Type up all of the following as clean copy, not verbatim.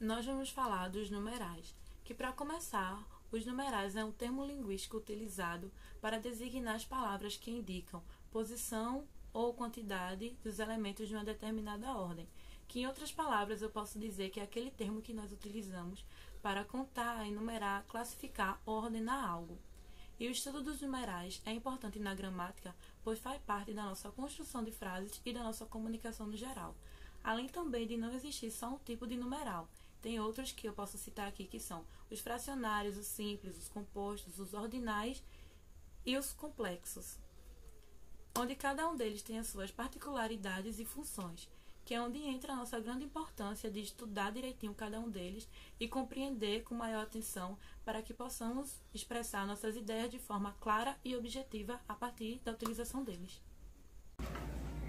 Nós vamos falar dos numerais, que para começar, os numerais é um termo linguístico utilizado para designar as palavras que indicam posição ou quantidade dos elementos de uma determinada ordem, que em outras palavras eu posso dizer que é aquele termo que nós utilizamos para contar, enumerar, classificar ou ordenar algo. E o estudo dos numerais é importante na gramática, pois faz parte da nossa construção de frases e da nossa comunicação no geral. Além também de não existir só um tipo de numeral, tem outros que eu posso citar aqui que são os fracionários, os simples, os compostos, os ordinais e os complexos, onde cada um deles tem as suas particularidades e funções, que é onde entra a nossa grande importância de estudar direitinho cada um deles e compreender com maior atenção para que possamos expressar nossas ideias de forma clara e objetiva a partir da utilização deles.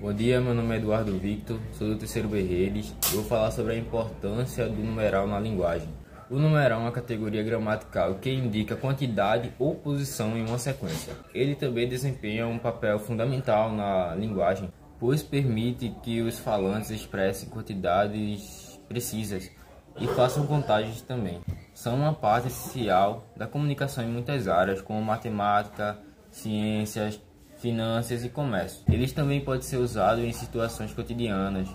Bom dia, meu nome é Eduardo Victor, sou do terceiro B Redes e vou falar sobre a importância do numeral na linguagem. O numeral é uma categoria gramatical que indica quantidade ou posição em uma sequência. Ele também desempenha um papel fundamental na linguagem, pois permite que os falantes expressem quantidades precisas e façam contagens também. São uma parte essencial da comunicação em muitas áreas, como matemática, ciências, finanças e comércio. Eles também podem ser usados em situações cotidianas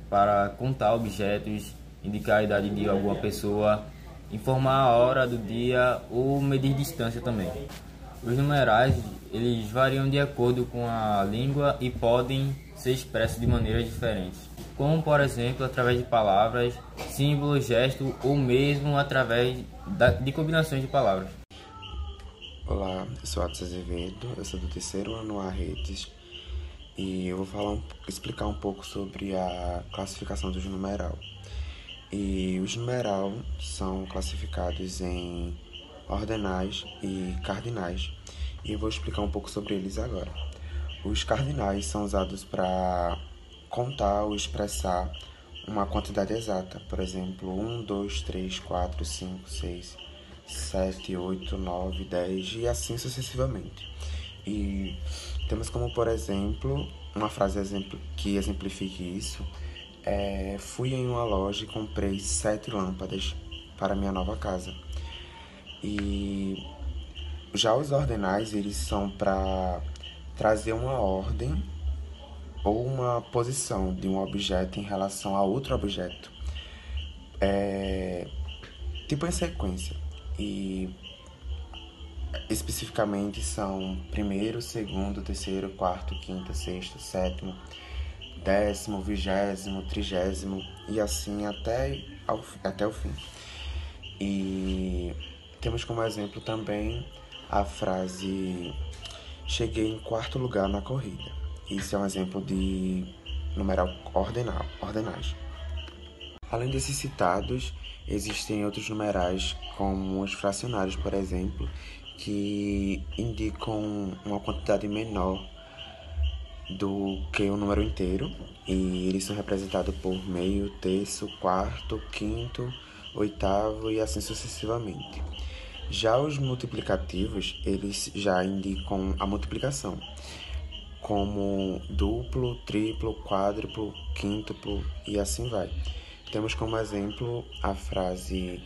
para contar objetos, indicar a idade de alguma pessoa, informar a hora do dia ou medir distância também. Os numerais eles variam de acordo com a língua e podem ser expressos de maneiras diferentes, como por exemplo através de palavras, símbolos, gestos ou mesmo através de combinações de palavras. Olá, eu sou Atos Azevedo, eu sou do terceiro ano A Redes e eu vou explicar um pouco sobre a classificação dos numeral. E os numeral são classificados em ordinais e cardinais e eu vou explicar um pouco sobre eles agora. Os cardinais são usados para contar ou expressar uma quantidade exata, por exemplo, 1, 2, 3, 4, 5, 6, 7, 8, 9, 10 e assim sucessivamente. E temos como, por exemplo, uma frase que exemplifique isso. Fui em uma loja e comprei 7 lâmpadas para minha nova casa. E já os ordinais, eles são para trazer uma ordem ou uma posição de um objeto em relação a outro objeto. Tipo em sequência. E especificamente são primeiro, segundo, terceiro, quarto, quinto, sexto, sétimo, 10º, 20º, 30º e assim até o fim. E temos como exemplo também a frase cheguei em quarto lugar na corrida. Isso é um exemplo de numeral ordinais. Além desses citados, existem outros numerais, como os fracionários, por exemplo, que indicam uma quantidade menor do que o número inteiro, e eles são representados por meio, terço, quarto, quinto, oitavo e assim sucessivamente. Já os multiplicativos, eles já indicam a multiplicação, como duplo, triplo, quádruplo, quíntuplo e assim vai. Temos como exemplo a frase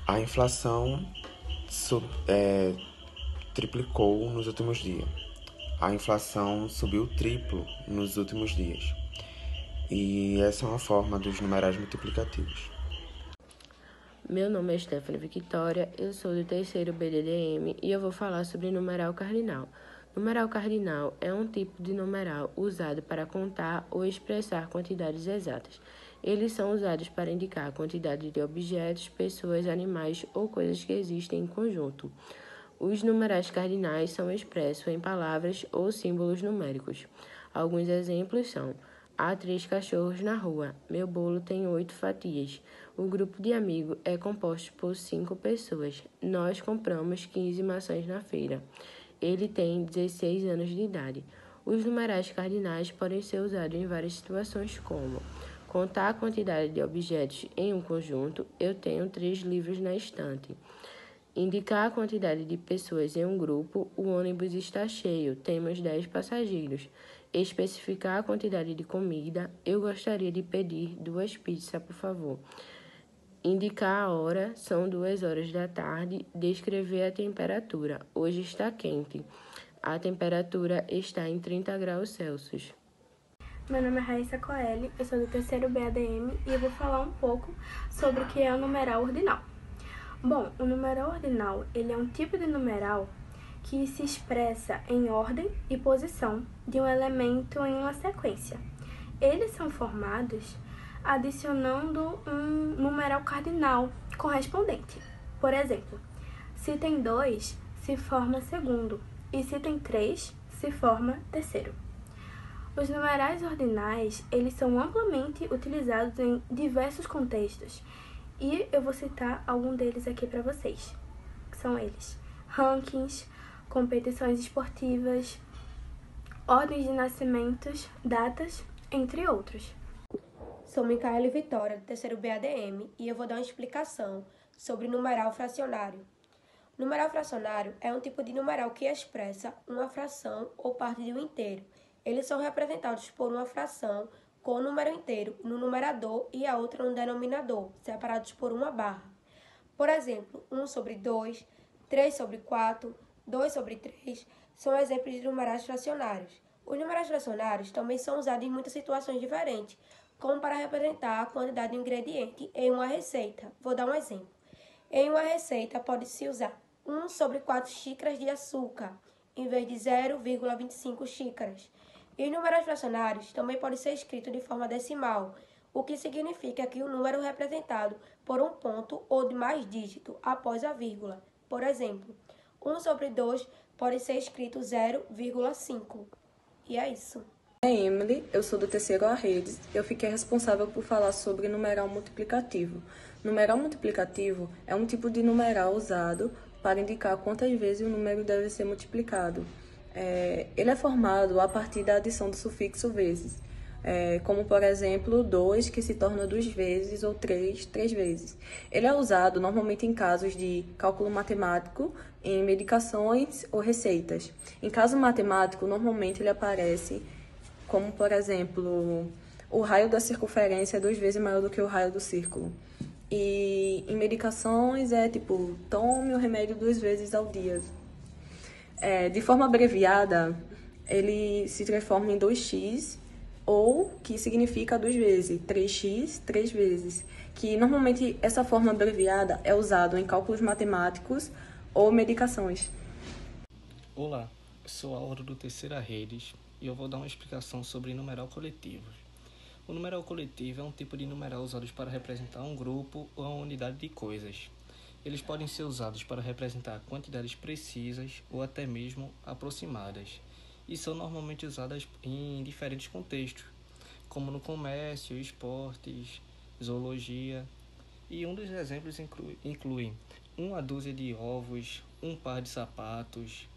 a inflação triplicou nos últimos dias. A inflação subiu triplo nos últimos dias. E essa é uma forma dos numerais multiplicativos. Meu nome é Stephanie Victoria, eu sou do terceiro BDDM e eu vou falar sobre numeral cardinal. Numeral cardinal é um tipo de numeral usado para contar ou expressar quantidades exatas. Eles são usados para indicar a quantidade de objetos, pessoas, animais ou coisas que existem em conjunto. Os numerais cardinais são expressos em palavras ou símbolos numéricos. Alguns exemplos são: há 3 cachorros na rua. Meu bolo tem 8 fatias. O grupo de amigos é composto por 5 pessoas. Nós compramos 15 maçãs na feira. Ele tem 16 anos de idade. Os numerais cardinais podem ser usados em várias situações, como contar a quantidade de objetos em um conjunto. Eu tenho 3 livros na estante. Indicar a quantidade de pessoas em um grupo. O ônibus está cheio. Temos 10 passageiros. Especificar a quantidade de comida. Eu gostaria de pedir 2 pizzas, por favor. Indicar a hora, são 2 horas da tarde. Descrever a temperatura, hoje está quente. A temperatura está em 30 graus Celsius. Meu nome é Raíssa Coelho, eu sou do terceiro BADM e eu vou falar um pouco sobre o que é o numeral ordinal. Bom, o numeral ordinal, ele é um tipo de numeral que se expressa em ordem e posição de um elemento em uma sequência. Eles são formados adicionando um numeral cardinal correspondente. Por exemplo, se tem 2, se forma segundo, e se tem 3, se forma terceiro. Os numerais ordinais, eles são amplamente utilizados em diversos contextos, e eu vou citar algum deles aqui para vocês, que são eles: rankings, competições esportivas, ordens de nascimentos, datas, entre outros. Sou Micaele Vitória, do terceiro BADM, e eu vou dar uma explicação sobre numeral fracionário. Numeral fracionário é um tipo de numeral que expressa uma fração ou parte de um inteiro. Eles são representados por uma fração com o número inteiro no numerador e a outra no denominador, separados por uma barra. Por exemplo, 1 sobre 2, 3 sobre 4, 2 sobre 3 são exemplos de numerais fracionários. Os numerais fracionários também são usados em muitas situações diferentes, como para representar a quantidade de ingrediente em uma receita. Vou dar um exemplo. Em uma receita, pode-se usar 1 sobre 4 xícaras de açúcar, em vez de 0,25 xícaras. E os números fracionários também podem ser escritos de forma decimal, o que significa que o número é representado por um ponto ou de mais dígito após a vírgula. Por exemplo, 1 sobre 2 pode ser escrito 0,5. E é isso. Emily, eu sou do terceiro A Redes. Eu fiquei responsável por falar sobre numeral multiplicativo. Numeral multiplicativo é um tipo de numeral usado para indicar quantas vezes o número deve ser multiplicado. Ele é formado a partir da adição do sufixo vezes, como, por exemplo, 2, que se torna 2 vezes, ou 3 vezes. Ele é usado normalmente em casos de cálculo matemático, em medicações ou receitas. Em caso matemático, normalmente ele aparece como, por exemplo, o raio da circunferência é 2 vezes maior do que o raio do círculo. E em medicações é tipo, tome o remédio 2 vezes ao dia. De forma abreviada, ele se transforma em 2x, ou que significa 2 vezes, 3x, 3 vezes. Que normalmente essa forma abreviada é usada em cálculos matemáticos ou medicações. Olá, eu sou Álvaro do terceira Redes e eu vou dar uma explicação sobre numeral coletivo. O numeral coletivo é um tipo de numeral usado para representar um grupo ou uma unidade de coisas. Eles podem ser usados para representar quantidades precisas ou até mesmo aproximadas, e são normalmente usadas em diferentes contextos, como no comércio, esportes, zoologia. E um dos exemplos inclui uma dúzia de ovos, um par de sapatos,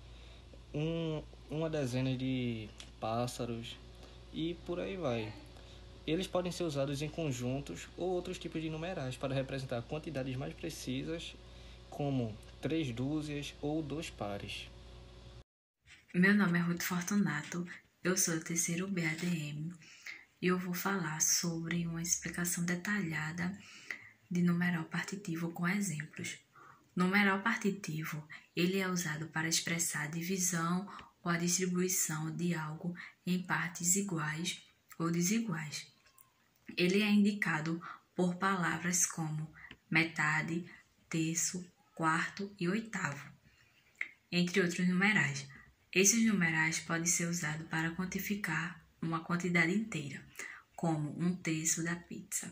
uma dezena de pássaros e por aí vai. Eles podem ser usados em conjuntos ou outros tipos de numerais para representar quantidades mais precisas, como 3 dúzias ou 2 pares. Meu nome é Ruth Fortunato, eu sou do terceiro BADM e eu vou falar sobre uma explicação detalhada de numeral partitivo com exemplos. Numeral partitivo, ele é usado para expressar a divisão ou a distribuição de algo em partes iguais ou desiguais. Ele é indicado por palavras como metade, terço, quarto e oitavo, entre outros numerais. Esses numerais podem ser usados para quantificar uma quantidade inteira, como 1/3 da pizza,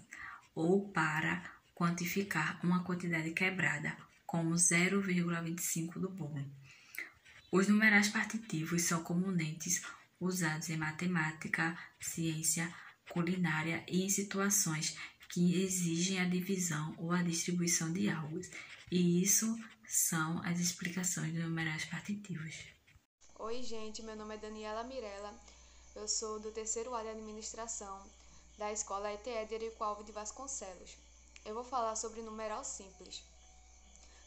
ou para quantificar uma quantidade quebrada, como 0,25 do bolo. Os numerais partitivos são comumente usados em matemática, ciência, culinária e em situações que exigem a divisão ou a distribuição de algo. E isso são as explicações dos numerais partitivos. Oi, gente, meu nome é Daniela Mirella, eu sou do terceiro A de Administração da Escola ETE de Érico Alves de Vasconcelos. Eu vou falar sobre numeral simples.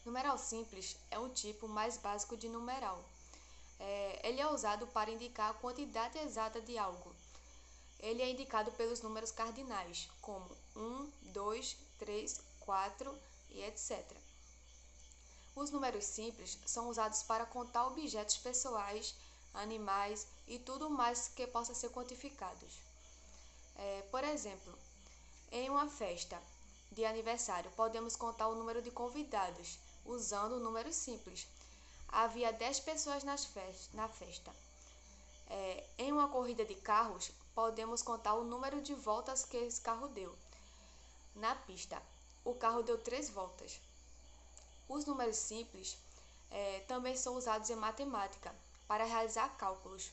Numeral simples é o tipo mais básico de numeral. Ele é usado para indicar a quantidade exata de algo. Ele é indicado pelos números cardinais, como 1, 2, 3, 4 e etc. Os números simples são usados para contar objetos pessoais, animais e tudo mais que possa ser quantificados. Por exemplo, em uma festa de aniversário, podemos contar o número de convidados usando números simples. Havia 10 pessoas na festa. Em uma corrida de carros, podemos contar o número de voltas que esse carro deu. Na pista, o carro deu 3 voltas. Os números simples também são usados em matemática para realizar cálculos,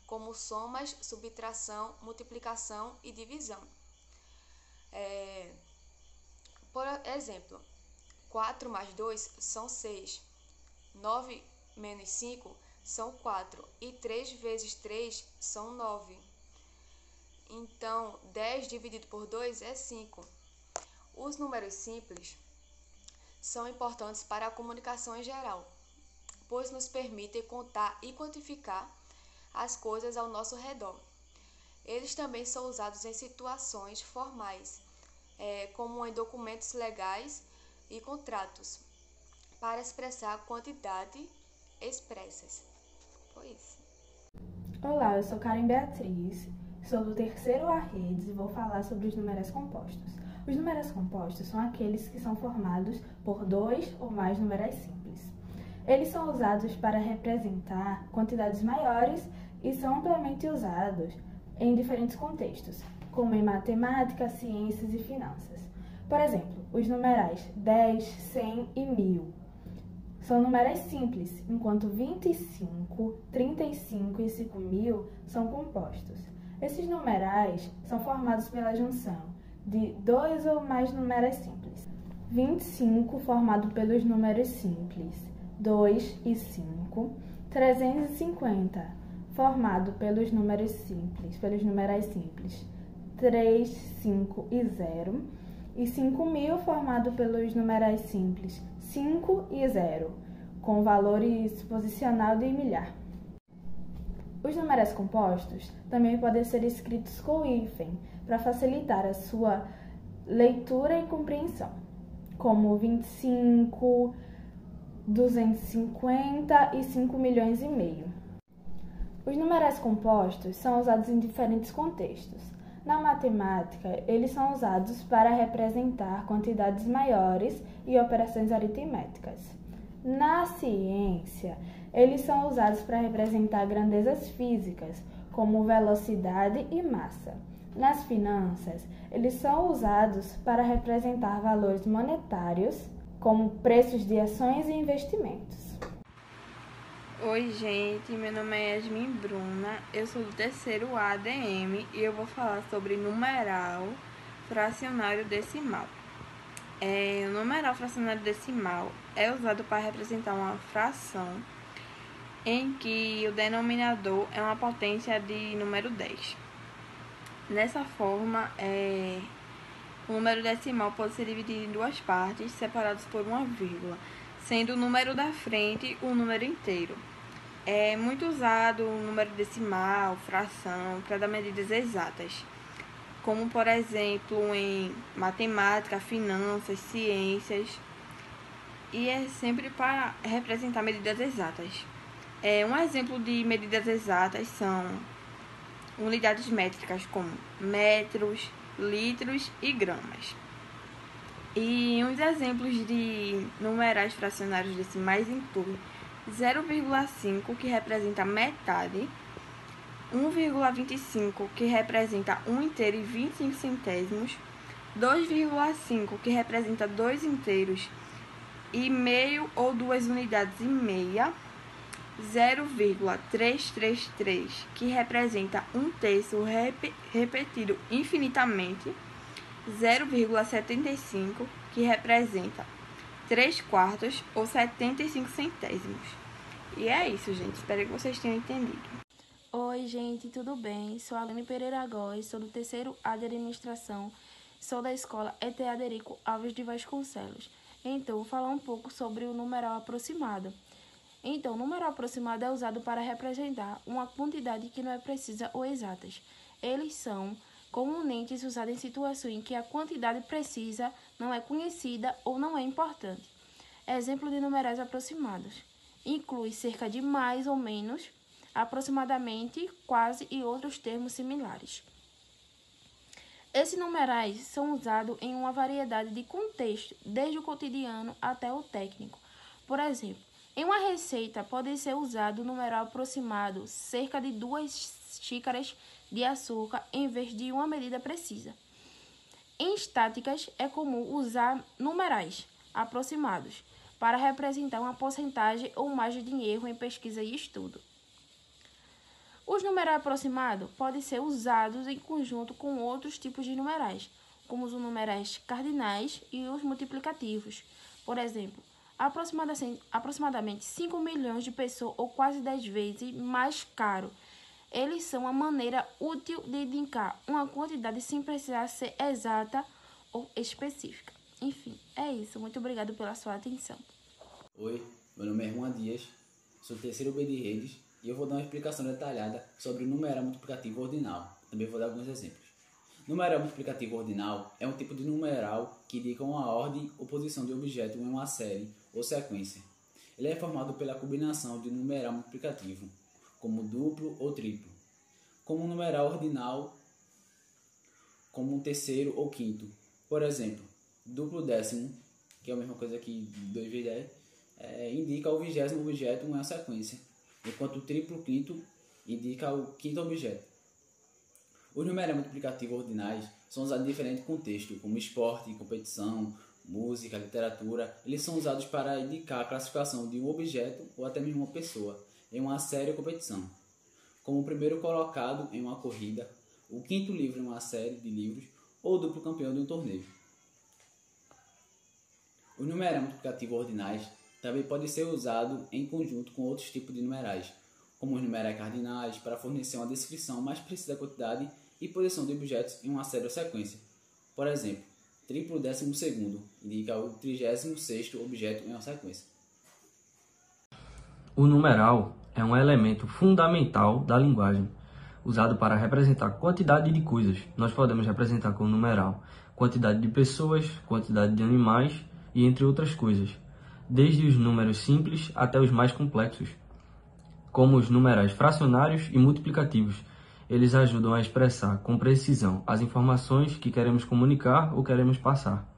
como somas, subtração, multiplicação e divisão. Por exemplo, 4 mais 2 são 6, 9 menos 5 são 4 e 3 vezes 3 são 9. Então, 10 dividido por 2 é 5. Os números simples são importantes para a comunicação em geral, pois nos permitem contar e quantificar as coisas ao nosso redor. Eles também são usados em situações formais, como em documentos legais e contratos, para expressar a quantidade expressas. Foi isso. Olá, eu sou Karen Beatriz, sou do terceiro A Redes e vou falar sobre os numerais compostos. Os numerais compostos são aqueles que são formados por 2 ou mais numerais simples. Eles são usados para representar quantidades maiores e são amplamente usados em diferentes contextos, como em matemática, ciências e finanças. Por exemplo, os numerais 10, 100 e 1000 são numerais simples, enquanto 25, 35 e 5000 são compostos. Esses numerais são formados pela junção de 2 ou mais numerais simples. 25 formado pelos números simples 2 e 5, 350 formado pelos números simples, pelos numerais simples 3, 5 e 0, e 5000 formado pelos numerais simples 5 e 0, com valores posicional de milhar. Os numerais compostos também podem ser escritos com hífen, para facilitar a sua leitura e compreensão, como 25, 250 e 5 milhões e meio. Os numerais compostos são usados em diferentes contextos. Na matemática, eles são usados para representar quantidades maiores e operações aritméticas. Na ciência, eles são usados para representar grandezas físicas, como velocidade e massa. Nas finanças, eles são usados para representar valores monetários, como preços de ações e investimentos. Oi, gente, meu nome é Yasmin Bruna, eu sou do terceiro ADM e eu vou falar sobre numeral fracionário decimal. O numeral fracionário decimal é usado para representar uma fração em que o denominador é uma potência de número 10. Dessa forma, o número decimal pode ser dividido em duas partes, separadas por uma vírgula, sendo o número da frente o número inteiro. É muito usado o número decimal, fração, para dar medidas exatas, como, por exemplo, em matemática, finanças, ciências, e é sempre para representar medidas exatas. Um exemplo de medidas exatas são unidades métricas como metros, litros e gramas. E uns exemplos de numerais fracionários decimais incluem 0,5, que representa metade, 1,25, que representa 1 inteiro e 25 centésimos, 2,5, que representa 2 inteiros e meio ou 2 unidades e meia, 0,333, que representa 1/3 repetido infinitamente, 0,75, que representa 3/4 ou 75 centésimos. E é isso, gente. Espero que vocês tenham entendido. Oi, gente, tudo bem? Sou a Aline Pereira Góes, sou do terceiro A de Administração, sou da escola ETE Aderico Alves de Vasconcelos. Então, vou falar um pouco sobre o numeral aproximado. Então, o numeral aproximado é usado para representar uma quantidade que não é precisa ou exatas. Eles são comumente usados em situações em que a quantidade precisa não é conhecida ou não é importante. Exemplo de numerais aproximados. Inclui cerca de mais ou menos, aproximadamente, quase e outros termos similares. Esses numerais são usados em uma variedade de contextos, desde o cotidiano até o técnico. Por exemplo, em uma receita pode ser usado o numeral aproximado, cerca de 2 xícaras de açúcar, em vez de uma medida precisa. Em estatísticas é comum usar numerais aproximados para representar uma porcentagem ou margem de erro em pesquisa e estudo. Os numerais aproximados podem ser usados em conjunto com outros tipos de numerais, como os numerais cardinais e os multiplicativos. Por exemplo, aproximadamente 5 milhões de pessoas, ou quase 10 vezes mais caro. Eles são uma maneira útil de indicar uma quantidade sem precisar ser exata ou específica. Enfim, é isso. Muito obrigado pela sua atenção. Oi, meu nome é Juan Dias, sou do terceiro B de redes e eu vou dar uma explicação detalhada sobre o numeral multiplicativo ordinal. Também vou dar alguns exemplos. Numeral multiplicativo ordinal é um tipo de numeral que indica uma ordem ou posição de objeto em uma série ou sequência. Ele é formado pela combinação de numeral multiplicativo, como duplo ou triplo, como um numeral ordinal, como um terceiro ou quinto. Por exemplo, duplo décimo, que é a mesma coisa que 2 vezes 10, indica o 20º objeto em uma sequência, enquanto o triplo quinto indica o quinto objeto. Os numerais multiplicativos ordinais são usados em diferentes contextos, como esporte, competição, música, literatura. Eles são usados para indicar a classificação de um objeto ou até mesmo uma pessoa em uma série ou competição, como o primeiro colocado em uma corrida, o quinto livro em uma série de livros ou o duplo campeão de um torneio. Os numerais multiplicativos ordinais também podem ser usados em conjunto com outros tipos de numerais, como os numerais cardinais, para fornecer uma descrição mais precisa da quantidade e posição de objetos em uma série ou sequência. Por exemplo, triplo décimo segundo indica o 36º objeto em uma sequência. O numeral é um elemento fundamental da linguagem, usado para representar quantidade de coisas. Nós podemos representar com o numeral quantidade de pessoas, quantidade de animais e entre outras coisas, desde os números simples até os mais complexos, como os numerais fracionários e multiplicativos. Eles ajudam a expressar com precisão as informações que queremos comunicar ou queremos passar.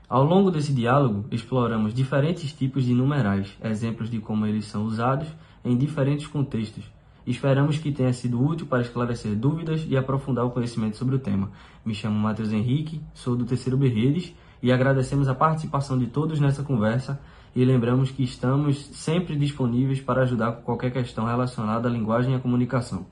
Ao longo desse diálogo, exploramos diferentes tipos de numerais, exemplos de como eles são usados em diferentes contextos. Esperamos que tenha sido útil para esclarecer dúvidas e aprofundar o conhecimento sobre o tema. Me chamo Matheus Henrique, sou do terceiro B Redes e agradecemos a participação de todos nessa conversa e lembramos que estamos sempre disponíveis para ajudar com qualquer questão relacionada à linguagem e à comunicação.